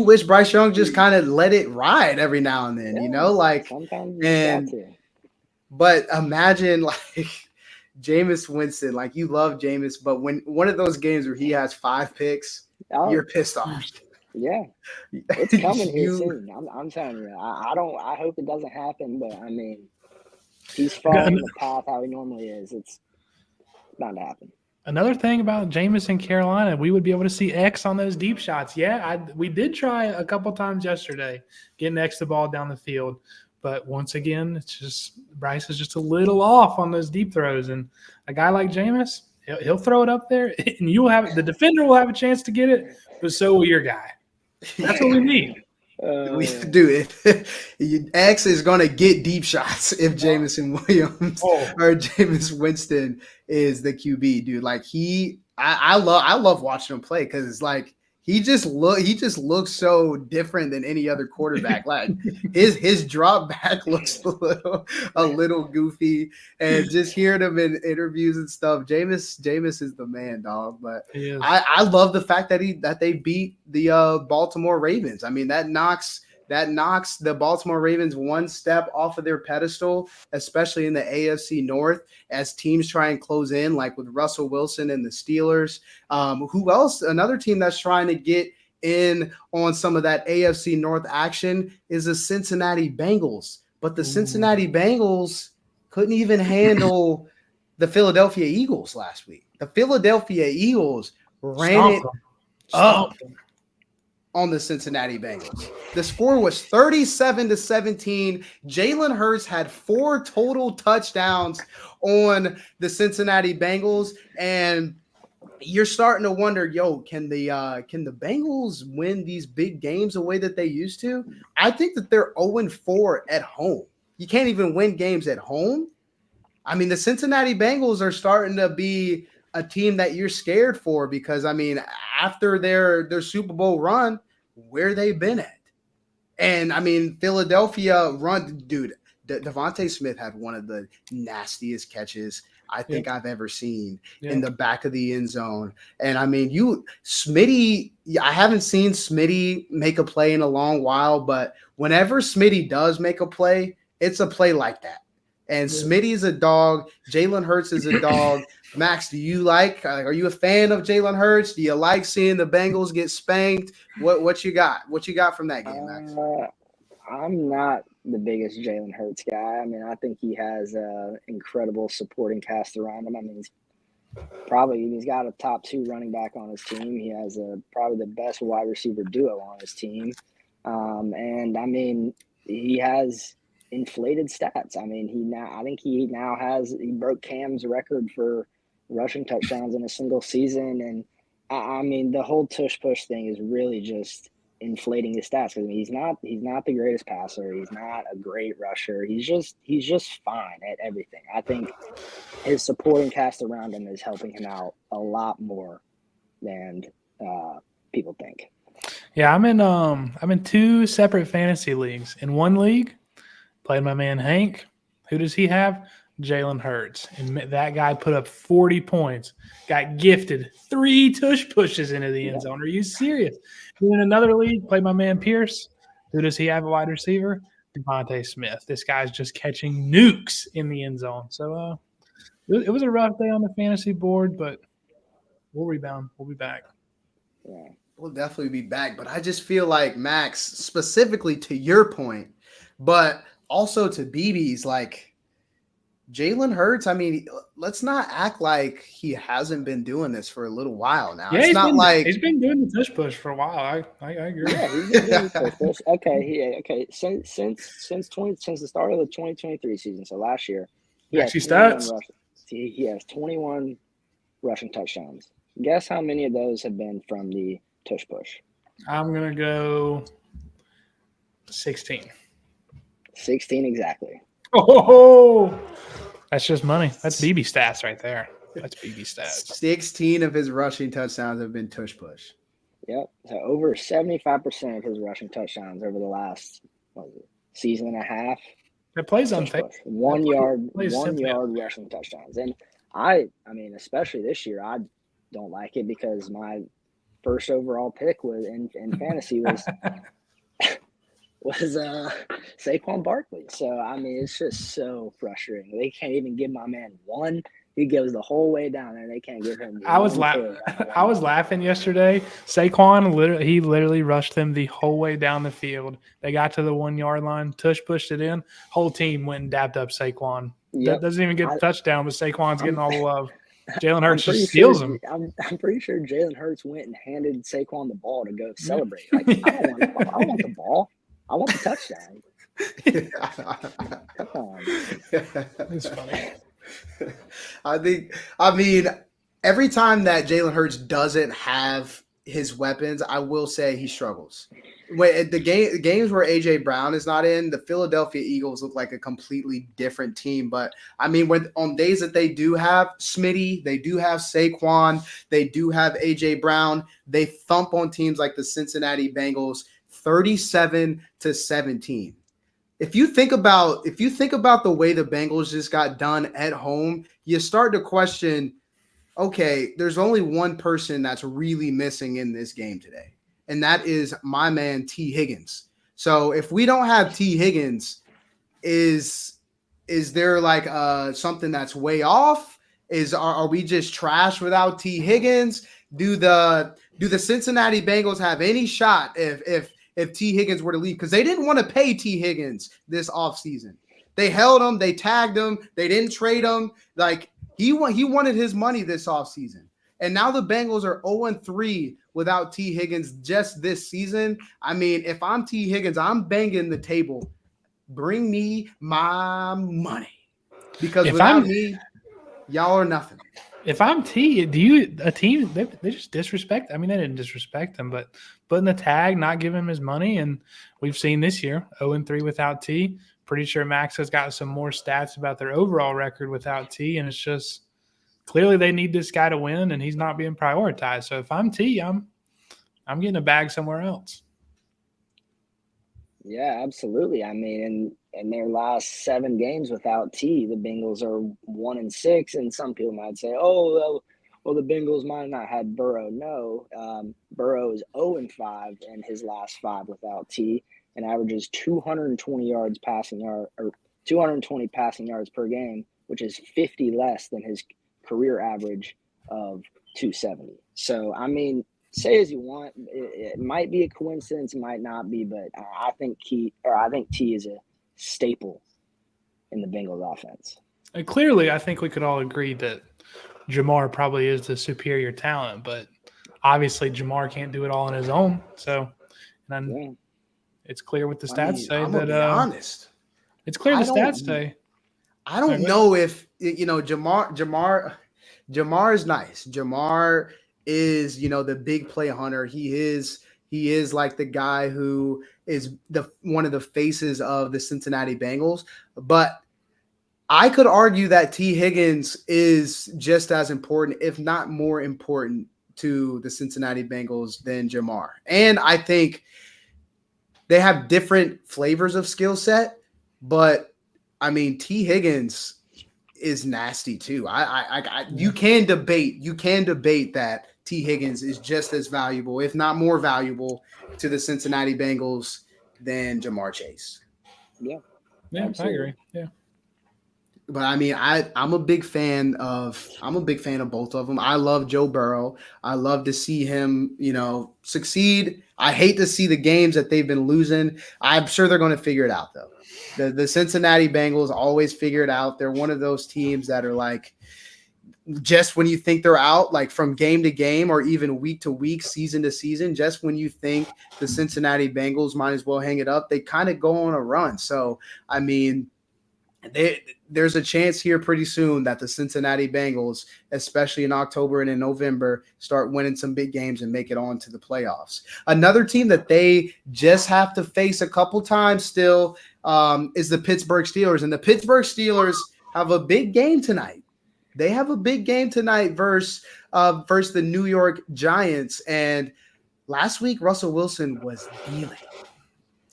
wish Bryce Young just kind of let it ride every now and then, you know, sometimes you got to. But imagine Jameis Winston, you love Jameis, but when one of those games where he has 5 picks, you're pissed off. Yeah, it's coming here soon. I'm telling you, I hope it doesn't happen, but I mean, he's following the path how he normally is. It's bound to happen. Another thing about Jameis in Carolina, we would be able to see X on those deep shots. Yeah, we did try a couple times yesterday getting X the ball down the field. But once again, it's just Bryce is just a little off on those deep throws. And a guy like Jameis, he'll throw it up there, and the defender will have a chance to get it, but so will your guy. That's what we need. X is going to get deep shots if Jameson Williams or Jameis Winston is the QB, dude. I love watching him play because it's he just looks so different than any other quarterback. His drop back looks a little goofy, and just hearing him in interviews and stuff, Jameis is the man, dog. But I love the fact that they beat the Baltimore Ravens. I mean, that knocks the Baltimore Ravens one step off of their pedestal, especially in the AFC North, as teams try and close in, like with Russell Wilson and the Steelers. Who else? Another team that's trying to get in on some of that AFC North action is the Cincinnati Bengals. But the Cincinnati Bengals couldn't even handle the Philadelphia Eagles last week. The Philadelphia Eagles ran it up on the Cincinnati Bengals. The score was 37-17. Jalen Hurts had 4 total touchdowns on the Cincinnati Bengals, and you're starting to wonder, can the Bengals win these big games the way that they used to? I think that they're 0-4 at home. You can't even win games at home. I mean, the Cincinnati Bengals are starting to be a team that you're scared for because, I mean, after their Super Bowl run, where they've been at. And, I mean, Philadelphia run – dude, Devontae Smith had one of the nastiest catches I think I've ever seen Yep. in the back of the end zone. And I mean, Smitty, I haven't seen Smitty make a play in a long while, but whenever Smitty does make a play, it's a play like that. And Smitty is a dog. Jalen Hurts is a dog. Max, do you are you a fan of Jalen Hurts? Do you like seeing the Bengals get spanked? What you got? What you got from that game, Max? I'm not the biggest Jalen Hurts guy. I mean, I think he has an incredible supporting cast around him. I mean, he's got a top 2 running back on his team. He has probably the best wide receiver duo on his team. And I mean, he has inflated stats. I mean, he broke Cam's record for rushing touchdowns in a single season. And I mean, the whole tush push thing is really just inflating his stats. I mean, he's not the greatest passer. He's not a great rusher. He's just fine at everything. I think his supporting cast around him is helping him out a lot more than people think. Yeah, I'm in 2 separate fantasy leagues. In one league, played my man Hank. Who does he have? Jalen Hurts. And that guy put up 40 points. Got gifted 3 tush pushes into the end zone. Are you serious? In another league, played my man Pierce. Who does he have a wide receiver? Devontae Smith. This guy's just catching nukes in the end zone. So it was a rough day on the fantasy board, but we'll rebound. We'll be back. Yeah. We'll definitely be back. But I just feel like, Max, specifically to your point, but also to BB's, like Jalen Hurts, I mean, let's not act like he hasn't been doing this for a little while now. Yeah, he's been doing the tush push for a while. I agree. Yeah, he's been doing the tush push. Okay. Since the start of the 2023 season, so last year, he has 21 rushing touchdowns. Guess how many of those have been from the tush push? I'm gonna go 16. 16 exactly. Oh, that's just money. That's BB stats right there. That's BB stats. 16 of his rushing touchdowns have been tush push. Yep. So over 75% of his rushing touchdowns over the last season and a half. It plays unfair. 1 yard rushing touchdowns. And I mean, especially this year, I don't like it because my first overall pick was in fantasy was Saquon Barkley. So I mean, it's just so frustrating. They can't even give my man one. He goes the whole way down there. They can't give him. I was laughing yesterday. Saquon literally rushed them the whole way down the field. They got to the 1 yard line. Tush pushed it in. Whole team went and dapped up Saquon. Yep. Doesn't even get a touchdown, but Saquon's getting all the love. Jalen Hurts just steals him. I'm pretty sure Jalen Hurts went and handed Saquon the ball to go celebrate. Like, I don't want the ball. I want the touchdown. Come on. It's funny. I mean, every time that Jalen Hurts doesn't have his weapons, I will say he struggles. When the games where AJ Brown is not in, the Philadelphia Eagles look like a completely different team. But I mean, on days that they do have Smitty, they do have Saquon, they do have AJ Brown, they thump on teams like the Cincinnati Bengals 37-17. If you think about the way the Bengals just got done at home, you start to question, okay, there's only one person that's really missing in this game today, and that is my man T. Higgins. So if we don't have T. Higgins, is there like something that's way off? Are we just trash without T. Higgins? Do the Cincinnati Bengals have any shot if T. Higgins were to leave? Because they didn't want to pay T. Higgins this offseason. They held him, they tagged him, they didn't trade him. Like he wanted his money this offseason. And now the Bengals are 0-3 without T. Higgins just this season. I mean, if I'm T. Higgins, I'm banging the table. Bring me my money. Because without me, y'all are nothing. If I'm T, they just disrespect. I mean, they didn't disrespect him, but putting the tag, not giving him his money, and we've seen this year 0-3 without T. Pretty sure Max has got some more stats about their overall record without T, and it's just clearly they need this guy to win, and he's not being prioritized. So if I'm T, I'm getting a bag somewhere else. Yeah, absolutely. I mean, in their last 7 games without T, the Bengals are 1-6, and some people might say, "Oh, well, the Bengals might not have Burrow." No, Burrow is 0-5 in his last 5 without T, and averages 220 yards passing yard or 220 passing yards per game, which is 50 less than his career average of 270. So, I mean, say as you want. It might be a coincidence, it might not be, but I think T is a staple in the Bengals offense. And clearly, I think we could all agree that Jamar probably is the superior talent, but obviously Jamar can't do it all on his own. So, and Yeah. it's clear what the I stats mean, say I'm gonna that be honest. it's clear the I stats don't. say. I don't know if Jamar is nice. Jamar is the big play hunter. He is like the guy who is the one of the faces of the Cincinnati Bengals. But I could argue that T. Higgins is just as important, if not more important, to the Cincinnati Bengals than Jamar. And I think they have different flavors of skill set, but I mean T. Higgins is nasty too. You can debate that T. Higgins is just as valuable, if not more valuable, to the Cincinnati Bengals than Jamar Chase. Yeah, Yeah, absolutely. I agree. Yeah. But I mean, I'm a big fan of both of them. I love Joe Burrow. I love to see him, succeed. I hate to see the games that they've been losing. I'm sure they're going to figure it out though. The Cincinnati Bengals always figure it out. They're one of those teams that are like, just when you think they're out, like from game to game or even week to week, season to season, just when you think the Cincinnati Bengals might as well hang it up, they kind of go on a run. So, I mean, there's a chance here pretty soon that the Cincinnati Bengals, especially in October and in November, start winning some big games and make it on to the playoffs. Another team that they just have to face a couple times still is the Pittsburgh Steelers. And the Pittsburgh Steelers have a big game tonight. They have a big game tonight versus the New York Giants. And last week, Russell Wilson was dealing.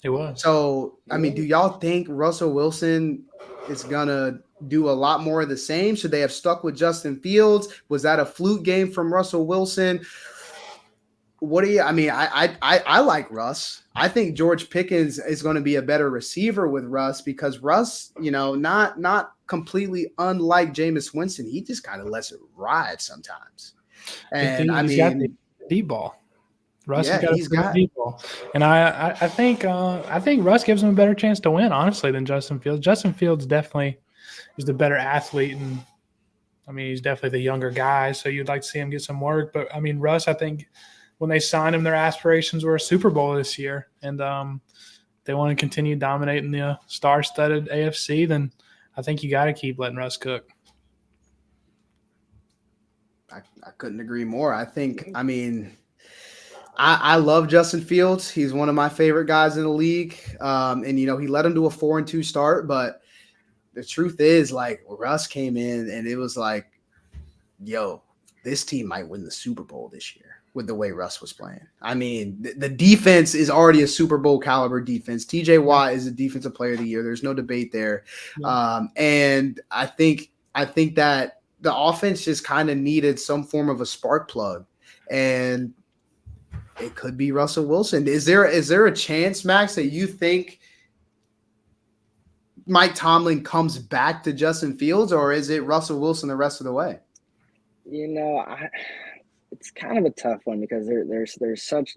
It was. So, I mean, do y'all think Russell Wilson is going to do a lot more of the same? Should they have stuck with Justin Fields? Was that a fluke game from Russell Wilson? What do you? I mean, I like Russ. I think George Pickens is going to be a better receiver with Russ because Russ, not completely unlike Jameis Winston, he just kind of lets it ride sometimes. And I He's got the mean, deep ball. Russ yeah, has got a deep ball, and I think Russ gives him a better chance to win, honestly, than Justin Fields. Justin Fields definitely is the better athlete, and I mean he's definitely the younger guy, so you'd like to see him get some work. But I mean Russ, I think when they signed him, their aspirations were a Super Bowl this year, and they want to continue dominating the star-studded AFC. Then I think you got to keep letting Russ cook. I couldn't agree more. I mean. I love Justin Fields. He's one of my favorite guys in the league. And he led him to a 4-2 start. But the truth is, like, Russ came in and it was like, yo, this team might win the Super Bowl this year with the way Russ was playing. I mean, the defense is already a Super Bowl caliber defense. TJ Watt is a defensive player of the year. There's no debate there. Yeah. And I think that the offense just kind of needed some form of a spark plug. And it could be Russell Wilson. Is there a chance, Max, that you think Mike Tomlin comes back to Justin Fields, or is it Russell Wilson the rest of the way? It's kind of a tough one because there's such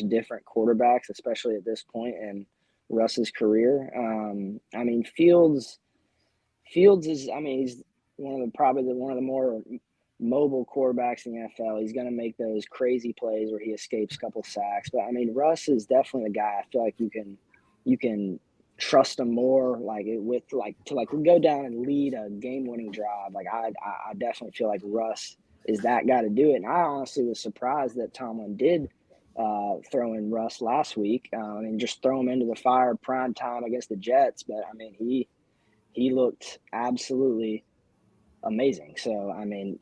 different quarterbacks, especially at this point in Russ's career. I mean, Fields is. I mean, he's one of the more mobile quarterbacks in the NFL. He's going to make those crazy plays where he escapes a couple sacks. But I mean, Russ is definitely the guy. I feel like you can trust him more, like to go down and lead a game-winning drive. Like I definitely feel like Russ is that guy to do it. And I honestly was surprised that Tomlin did throw in Russ last week and just throw him into the fire prime time against the Jets. But I mean, he looked absolutely amazing. So, I mean,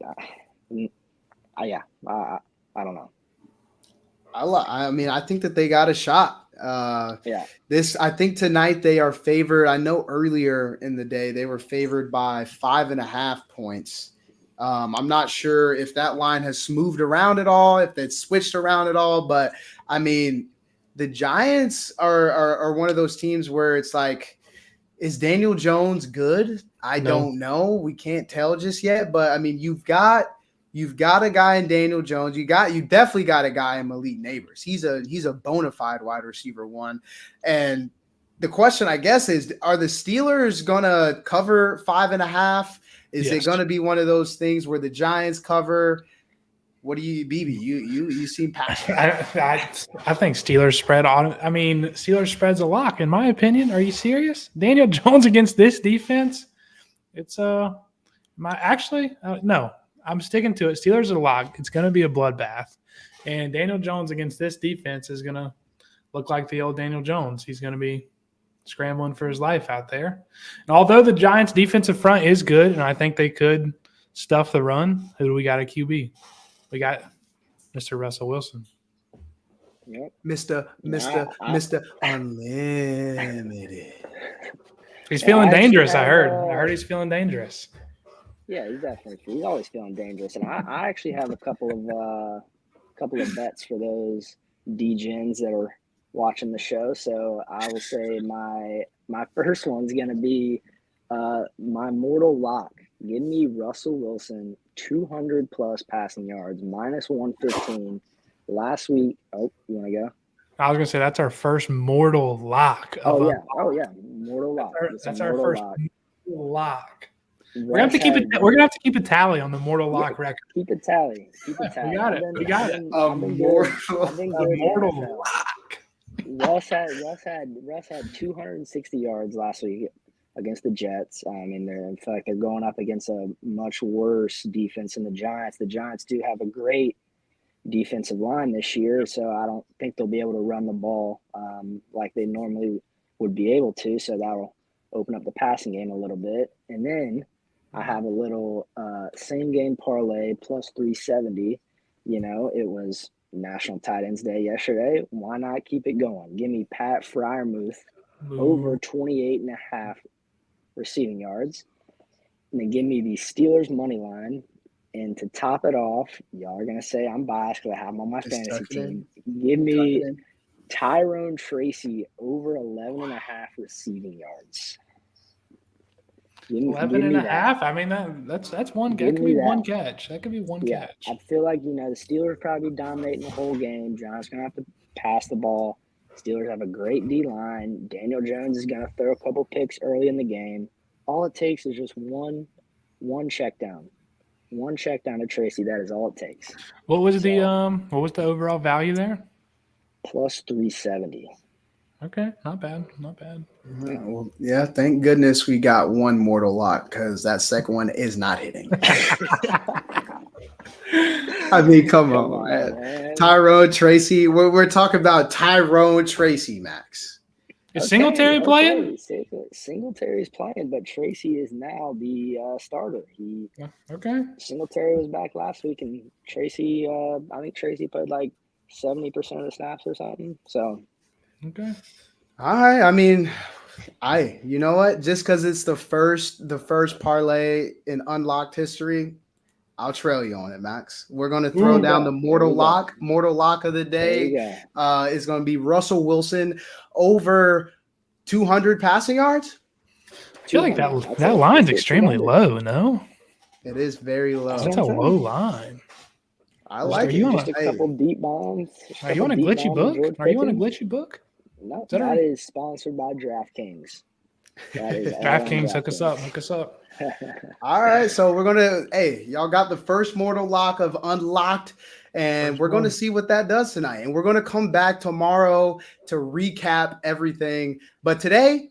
I don't know. I mean, I think that they got a shot. Yeah. I think tonight they are favored. I know earlier in the day they were favored by 5.5 points. I'm not sure if that line has moved around at all, if it's switched around at all, but I mean, the Giants are one of those teams where it's like, is Daniel Jones good? I No. don't know. We can't tell just yet, but I mean, you've got a guy in Daniel Jones. You definitely got a guy in Malik Neighbors. He's a bona fide wide receiver one. And the question, I guess, is, are the Steelers gonna cover 5.5? Is it gonna be one of those things where the Giants cover? What do you, BB? You seem passionate. I think Steelers spread on. I mean, Steelers spread's a lock, in my opinion. Are you serious? Daniel Jones against this defense? It's no. I'm sticking to it. Steelers are a lock. It's going to be a bloodbath, and Daniel Jones against this defense is going to look like the old Daniel Jones. He's going to be scrambling for his life out there. And although the Giants' defensive front is good, and I think they could stuff the run, who do we got at QB? We got Mr. Russell Wilson. Yep. Mr. Unlimited. He's feeling dangerous, I heard. I heard he's feeling dangerous. Yeah, he's always feeling dangerous. And I actually have a couple of bets for those D-gens that are watching the show. So I will say my first one's going to be my mortal lock. Give me Russell Wilson 200 plus passing yards, minus 115. Last week, you want to go? I was going to say that's our first mortal lock. Oh yeah, mortal lock. That's our first lock. We're gonna have to keep a tally on the mortal lock record. Keep a tally. We got it. A mortal lock. Russ had 260 yards last week against the Jets. In fact, they're going up against a much worse defense than the Giants. The Giants do have a great defensive line this year, so I don't think they'll be able to run the ball like they normally would be able to. So that'll open up the passing game a little bit. And then I have a little same game parlay plus 370. It was National Tight Ends Day yesterday. Why not keep it going? Give me Pat Freiermuth over 28.5 receiving yards. And then give me the Steelers money line. And to top it off, y'all are going to say I'm biased because I have him on my fantasy team. Give me Tyrone Tracy over 11.5 receiving yards. 11.5? I mean, that's one. That could be one catch. That could be one catch. I feel like, the Steelers probably dominating the whole game. John's going to have to pass the ball. Steelers have a great D-line. Daniel Jones is going to throw a couple picks early in the game. All it takes is just one check down. One check down to Tracy. That is all it takes. What was the overall value there? Plus 370. Okay, not bad. Well, yeah, thank goodness we got one mortal lock because that second one is not hitting. I mean, come on, man. Tyrone Tracy. We're talking about Tyrone Tracy, Max. Is Singletary playing? Singletary's playing, but Tracy is now the starter. Okay. Singletary was back last week, and Tracy, I think Tracy played like 70% of the snaps or something. So. Okay. All right. I mean, you know what? Just because it's the first parlay in unlocked history, I'll trail you on it, Max. We're going to throw down the mortal lock of the day. Is going to be Russell Wilson over 200 passing yards. I feel like that line's extremely low, no? It is very low. That's a low line. I like it. Just a couple deep bombs. Are you on a glitchy book? No, that is sponsored by DraftKings. DraftKings, hook us up. All right, so we're gonna. Hey, y'all got the first mortal lock of unlocked, and we're gonna see what that does tonight. And we're gonna come back tomorrow to recap everything. But today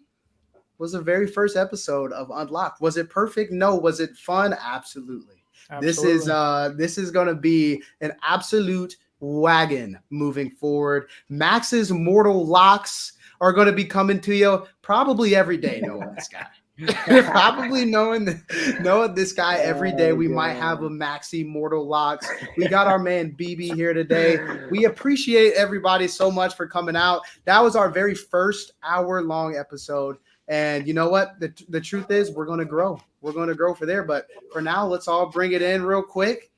was the very first episode of Unlocked. Was it perfect? No. Was it fun? Absolutely. This is gonna be an absolute wagon moving forward. Max's mortal locks are going to be coming to you probably every day, knowing this guy. Probably knowing this guy every day, we might have a Maxi Mortal Locks. We got our man BB here today. We appreciate everybody so much for coming out. That was our very first hour-long episode. And you know what? The truth is we're going to grow. We're going to grow for there. But for now, let's all bring it in real quick.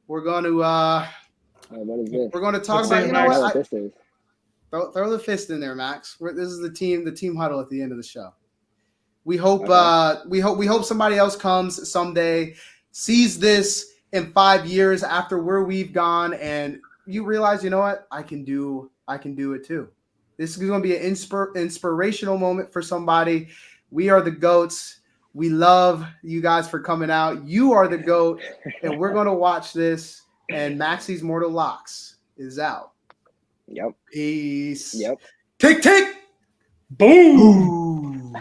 We're going to what is this? we're going to talk Let's about, see, you know Max. what? This is. Throw the fist in there, Max. This is the team huddle at the end of the show. We hope we hope somebody else comes someday, sees this in 5 years after where we've gone, and you realize, you know what, I can do it too. This is going to be an inspirational moment for somebody. We are the GOATs. We love you guys for coming out. You are the GOAT, and we're going to watch this. And Maxi's Mortal Locks is out. Yep. Peace. Yep. Tick tick. Boom. Ooh.